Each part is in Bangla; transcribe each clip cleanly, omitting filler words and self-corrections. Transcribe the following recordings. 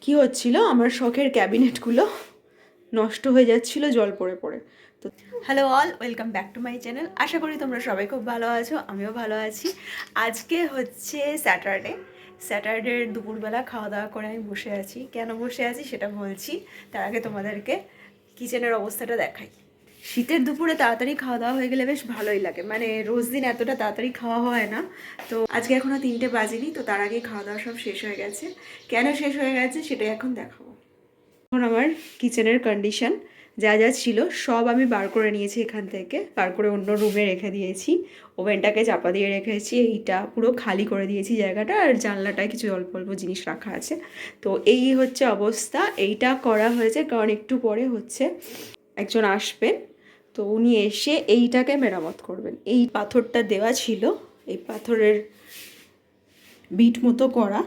কি হচ্ছিল, আমার শখের ক্যাবিনেটগুলো নষ্ট হয়ে যাচ্ছিল জল পড়ে পড়ে। তো hello all, welcome back to my channel. আশা করি তোমরা সবাই খুব ভালো আছো, আমিও ভালো আছি। আজকে হচ্ছে স্যাটারডের দুপুরবেলা খাওয়া দাওয়া করে আমি বসে আছি। কেন বসে আছি সেটা বলছি, তার আগে তোমাদেরকে কিচেনের অবস্থাটা দেখাই। শীতের দুপুরে তাড়াতাড়ি খাওয়া দাওয়া হয়ে গেলে বেশ ভালোই লাগে, মানে রোজ দিন এতটা তাড়াতাড়ি খাওয়া হয় না। তো আজকে এখনও 3টে বাজেনি, তো তার আগে খাওয়া দাওয়া সব শেষ হয়ে গেছে। কেন শেষ হয়ে গেছে সেটাই এখন দেখাবো। এখন আমার কিচেনের কন্ডিশন যা যা ছিল সব আমি বার করে নিয়েছি, এখান থেকে বার করে অন্য রুমে রেখে দিয়েছি। ওভেনটাকে চাপা দিয়ে রেখেছি, এইটা পুরো খালি করে দিয়েছি জায়গাটা, আর জানলাটায় কিছু অল্প অল্প জিনিস রাখা আছে। তো এই হচ্ছে অবস্থা। এইটা করা হয়েছে কারণ একটু পরে হচ্ছে একজন আসবেন, তো উনি এসে এইটাকে মেরামত করবেন। এই পাথরটা দেওয়া ছিল, এই পাথরের বিট মতো করা,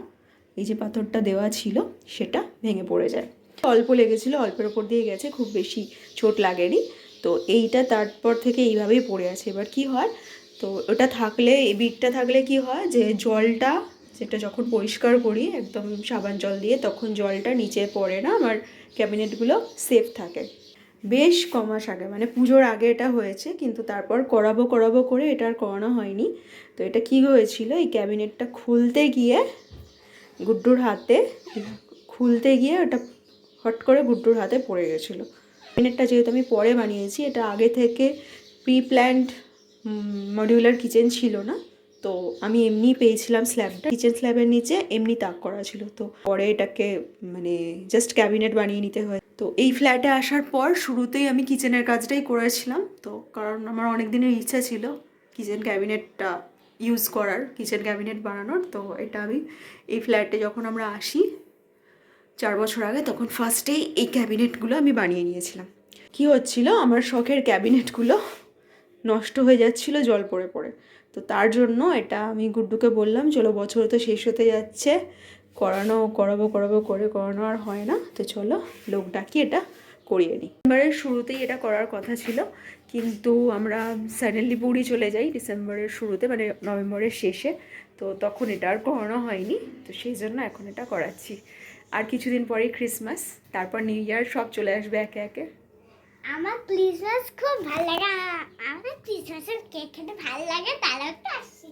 এই যে পাথরটা দেওয়া ছিল সেটা ভেঙে পড়ে যায়। অল্প লেগেছিলো, অল্পের ওপর দিয়ে গেছে, খুব বেশি চোট লাগেনি। তো এইটা তারপর থেকে এইভাবেই পড়ে আছে। এবার কি হয়, তো ওটা থাকলে, এই বিটটা থাকলে কি হয় যে জলটা, যেটা যখন পরিষ্কার করি একদম সাবান জল দিয়ে, তখন জলটা নিচে পড়ে না, আমার ক্যাবিনেটগুলো সেফ থাকে। বেশ কমাস আগে, মানে পুজোর আগে এটা হয়েছে, কিন্তু তারপর করাবো করে এটা আর করানো হয়নি। তো এটা কি হয়েছিল, এই ক্যাবিনেটটা খুলতে গিয়ে ওটা হট করে গুড্ডুর হাতে পড়ে গেছিলো। ক্যাবিনেটটা যেহেতু আমি পরে বানিয়েছি, এটা আগে থেকে প্রি প্ল্যান্ড মডিউলার কিচেন ছিল না, তো আমি এমনি পেয়েছিলাম স্ল্যাবটা, কিচেন স্ল্যাবের নিচে এমনি তাক করা ছিল। তো পরে এটাকে মানে জাস্ট ক্যাবিনেট বানিয়ে নিতে হয়। তো এই ফ্ল্যাটে আসার পর শুরুতেই আমি কিচেনের কাজটাই করেছিলাম, তো কারণ আমার অনেক দিনের ইচ্ছা ছিল কিচেন ক্যাবিনেটটা ইউজ করার, কিচেন ক্যাবিনেট বানানোর। তো এটা আমি এই ফ্ল্যাটে যখন আমরা আসি 4 বছর আগে, তখন ফার্স্টেই এই ক্যাবিনেটগুলো আমি বানিয়ে নিয়েছিলাম। কি হচ্ছিল, আমার শখের ক্যাবিনেটগুলো নষ্ট হয়ে যাচ্ছিল জল পড়ে পড়ে। তো তার জন্য এটা আমি গুড্ডুকে বললাম, চলো বছর তো শেষ হতে যাচ্ছে, করাবো করে করানো আর হয় না, তো চলো লোক ডাকি এটা করিয়ে নিই। ডিসেম্বরের শুরুতেই এটা করার কথা ছিল, কিন্তু আমরা সাডেনলি পুরী চলে যাই ডিসেম্বরের শুরুতে, মানে নভেম্বরের শেষে। তো তখন এটা আর করানো হয়নি, তো সেই জন্য এখন এটা করাচ্ছি। আর কিছুদিন পরেই ক্রিসমাস, তারপর নিউ ইয়ার, সব চলে আসবে একে একে। আমার ক্রিসমাস খুব ভালো লাগে, আমার ক্রিসমাসের কেক খেতে ভালো লাগে, তাহলে একটু আসছি।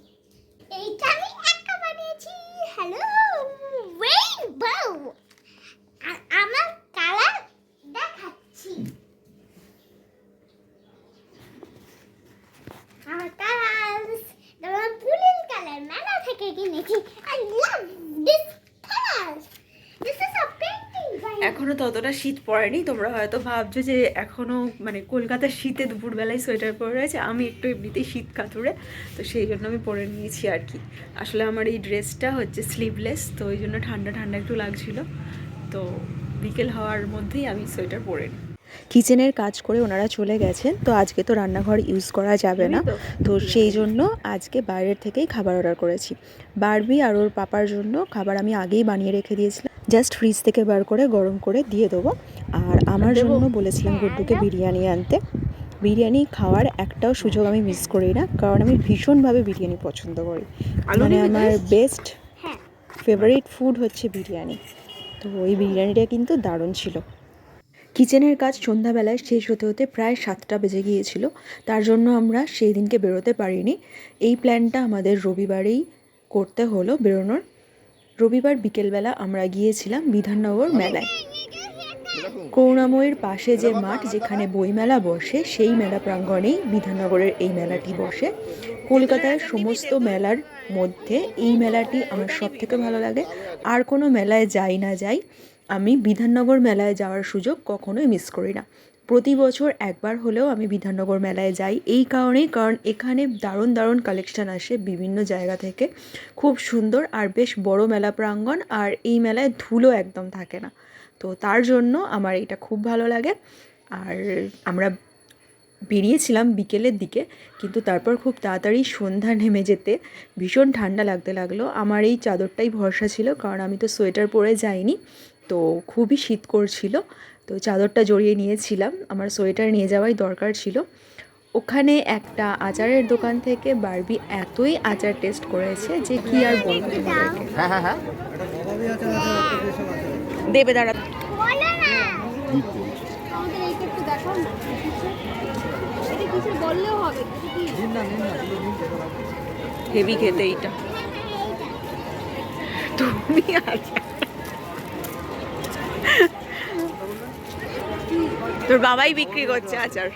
এইটা আমি একা বানিয়েছি। হ্যালো রেইনবো, আমার কালার দেখাচ্ছি। আমার কালার পুলিন কালার মেলা থেকে কিনেছি। I love this colour, this is a painting. এখনও ততটা শীত পড়েনি, তোমরা হয়তো ভাবছো যে এখনও মানে কলকাতার শীতে দুপুরবেলায় সোয়েটার পরে রয়েছে। আমি একটু এমনিতেই শীত কাতুরে, তো সেই জন্য আমি পরে নিয়েছি আর কি। আসলে আমার এই ড্রেসটা হচ্ছে স্লিভলেস, তো ওই জন্য ঠান্ডা একটু লাগছিল, তো বিকেল হওয়ার মধ্যেই আমি সোয়েটার পরে নিই। কিচেনের কাজ করে ওনারা চলে গেছেন, তো আজকে তো রান্নাঘর ইউজ করা যাবে না, তো সেই জন্য আজকে বাইরের থেকেই খাবার অর্ডার করেছি। বারবি আর ওর পাপার জন্য খাবার আমি আগেই বানিয়ে রেখে দিয়েছিলাম, জাস্ট ফ্রিজ থেকে বার করে গরম করে দিয়ে দেবো। আর আমার জন্য বলেছিলাম গুড্ডুকে বিরিয়ানি আনতে। বিরিয়ানি খাওয়ার একটাও সুযোগ আমি মিস করি না, কারণ আমি ভীষণভাবে বিরিয়ানি পছন্দ করি, মানে আমার বেস্ট ফেভারিট ফুড হচ্ছে বিরিয়ানি। তো ওই বিরিয়ানিটা কিন্তু দারুণ ছিল। কিচেনের কাজ সন্ধ্যাবেলায় শেষ হতে হতে প্রায় 7টা বেজে গিয়েছিল, তার জন্য আমরা সেই দিনকে বেরোতে পারিনি। এই প্ল্যানটা আমাদের রবিবারেই করতে হলো বেরোনোর। রবিবার বিকেলবেলা আমরা গিয়েছিলাম বিধাননগর মেলায়। করুণাময়ীর পাশে যে মাঠ, যেখানে বইমেলা বসে, সেই মেলা প্রাঙ্গণেই বিধাননগরের এই মেলাটি বসে। কলকাতায় সমস্ত মেলার মধ্যে এই মেলাটি আমার সব থেকে ভালো লাগে। আর কোনো মেলায় যাই না যাই, আমি বিধাননগর মেলায় যাওয়ার সুযোগ কখনোই মিস করি না। প্রতি বছর একবার হলেও আমি বিধাননগর মেলায় যাই, এই কারণেই, কারণ এখানে দারুণ কালেকশান আসে বিভিন্ন জায়গা থেকে, খুব সুন্দর আর বেশ বড় মেলা প্রাঙ্গণ, আর এই মেলায় ধুলো একদম থাকে না, তো তার জন্য আমার এটা খুব ভালো লাগে। আর আমরা বেরিয়েছিলাম বিকেলের দিকে, কিন্তু তারপর খুব তাড়াতাড়ি সন্ধ্যা নেমে যেতে ভীষণ ঠান্ডা লাগতে লাগলো। আমার এই চাদরটাই ভরসা ছিল, কারণ আমি তো সোয়েটার পরে যাইনি, তো খুবই শীত করছিল, তো চাদরটা জড়িয়ে নিয়েছিলাম, আমার সোয়েটার নিয়ে যাওয়াই দরকার ছিল। ওখানে একটা আচারের দোকান থেকে বারবি এতই আচার টেস্ট করেছে যে কি আর বলবো তোমাদেরকে। দেবে দাঁড়া। বলো না আমাদের এইটা একটু দেখাও না এটা কিছু বললেও হবে কি হেভি খেতে এইটা তুমি আচার তোর বাবাই বিক্রি করছে আচার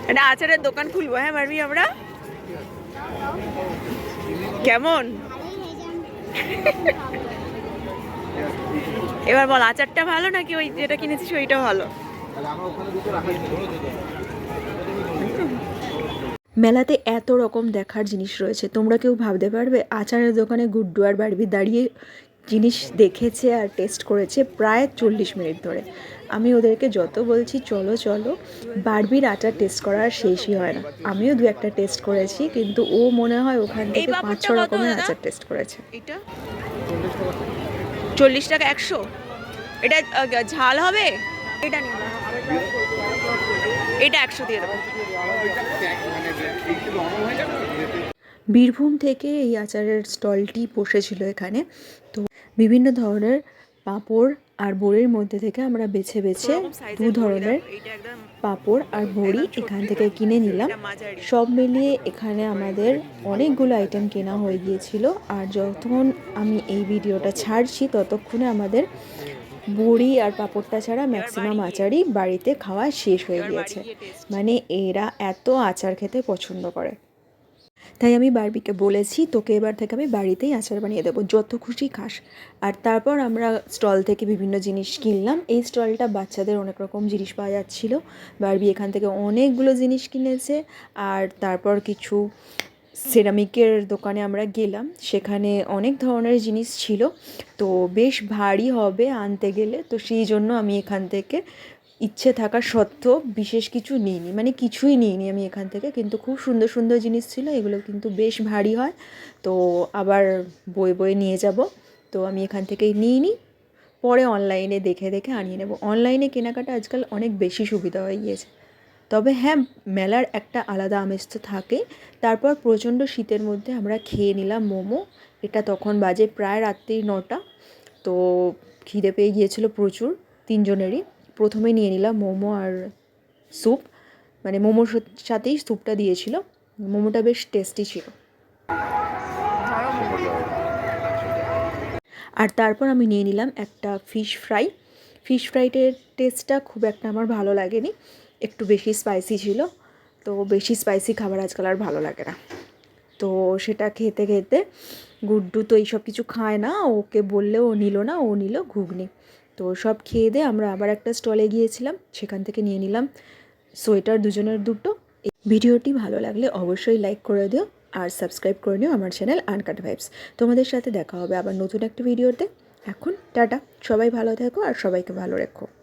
একটা আচারের দোকান খুলবো হ্যাঁ পারবি আমরা কেমন এবার বল আচারটা ভালো নাকি ওই যেটা কিনেছিস ওইটা ভালো মেলাতে এত রকম দেখার জিনিস রয়েছে তোমরা কেউ ভাবতে পারবে আচারের দোকানে গুড্ডু আর বারবি দাঁড়িয়ে জিনিস দেখেছে আর টেস্ট করেছে প্রায় 40 মিনিট ধরে আমি ওদেরকে যত বলছি চলো চলো বারবির আচার টেস্ট করা আর শেষই হয় না আমিও দু একটা টেস্ট করেছি কিন্তু ও মনে হয় ওখান থেকে 5-6 রকমের আচার টেস্ট করেছে এটা 40 টাকা 100 এটা ঝাল হবে এটা নিন এটা 100 দিয়ে দেবো বীরভূম থেকে এই আচারের স্টলটি বসেছিল এখানে তো বিভিন্ন ধরনের পাঁপড় আর বড়ির মধ্যে থেকে আমরা বেছে বেছে দু ধরনের পাঁপড় আর বড়ি এখান থেকে কিনে নিলাম সব মিলিয়ে এখানে আমাদের অনেকগুলো আইটেম কেনা হয়ে গিয়েছিল আর যতক্ষণ আমি এই ভিডিওটা ছাড়ছি ততক্ষণে আমাদের বড়ি আর পাঁপড়টা ছাড়া ম্যাক্সিমাম আচারই বাড়িতে খাওয়া শেষ হয়ে গিয়েছে মানে এরা এত আচার খেতে পছন্দ করে তাই আমি বারবিকে বলেছি তোকে এবার থেকে আমি বাড়িতেই আচার বানিয়ে দেবো যত খুশি খাস আর তারপর আমরা স্টল থেকে বিভিন্ন জিনিস কিনলাম এই স্টলটা বাচ্চাদের অনেক রকম জিনিস পাওয়া যাচ্ছিলো বারবি এখান থেকে অনেকগুলো জিনিস কিনেছে আর তারপর কিছু সেরামিকের দোকানে আমরা গেলাম সেখানে অনেক ধরনের জিনিস ছিল তো বেশ ভারী হবে আনতে গেলে তো সেই জন্য আমি এখান থেকে ইচ্ছে থাকা সত্ত্বেও বিশেষ কিছু নিইনি মানে কিছুই নিইনি আমি এখান থেকে কিন্তু খুব সুন্দর সুন্দর জিনিস ছিল এগুলো কিন্তু বেশ ভারী হয় তো আবার বয়ে বয়ে নিয়ে যাব তো আমি এখান থেকেই নিইনি পরে অনলাইনে দেখে দেখে আনিয়ে নেব অনলাইনে কেনাকাটা আজকাল অনেক বেশি সুবিধা হয়ে গিয়েছে তবে হ্যাঁ মেলার একটা আলাদা আমেজ তো থাকে তারপর প্রচণ্ড শীতের মধ্যে আমরা খেয়ে নিলাম মোমো এটা তখন বাজে প্রায় রাত্রি 9টা তো খিদে পেয়ে গিয়েছিল প্রচুর তিনজনেরই প্রথমে নিয়ে নিলাম মোমো আর স্যুপ মানে মোমোর সাথেই স্যুপটা দিয়েছিল মোমোটা বেশ টেস্টি ছিল আর তারপর আমি নিয়ে নিলাম একটা ফিশ ফ্রাইটের টেস্টটা খুব একটা আমার ভালো লাগেনি একটু বেশি স্পাইসি ছিল তো বেশি স্পাইসি খাবার আজকাল আর ভালো লাগে না তো সেটা খেতে খেতে গুড্ডু তো এইসব কিছু খায় না ওকে বললেও ও নিল না ও নিল ঘুগনি তো সব খেয়ে দিয়ে আমরা আবার একটা স্টলে গিয়েছিলাম সেখান থেকে নিয়ে নিলাম সোয়েটার দুজনের দুটো ভিডিওটি ভালো লাগলে অবশ্যই লাইক করে দিও আর সাবস্ক্রাইব করে নিও আমার চ্যানেল আনকাট ভাইবস তোমাদের সাথে দেখা হবে আবার নতুন একটা ভিডিওতে এখন টাটা সবাই ভালো থেকো আর সবাইকে ভালো রেখো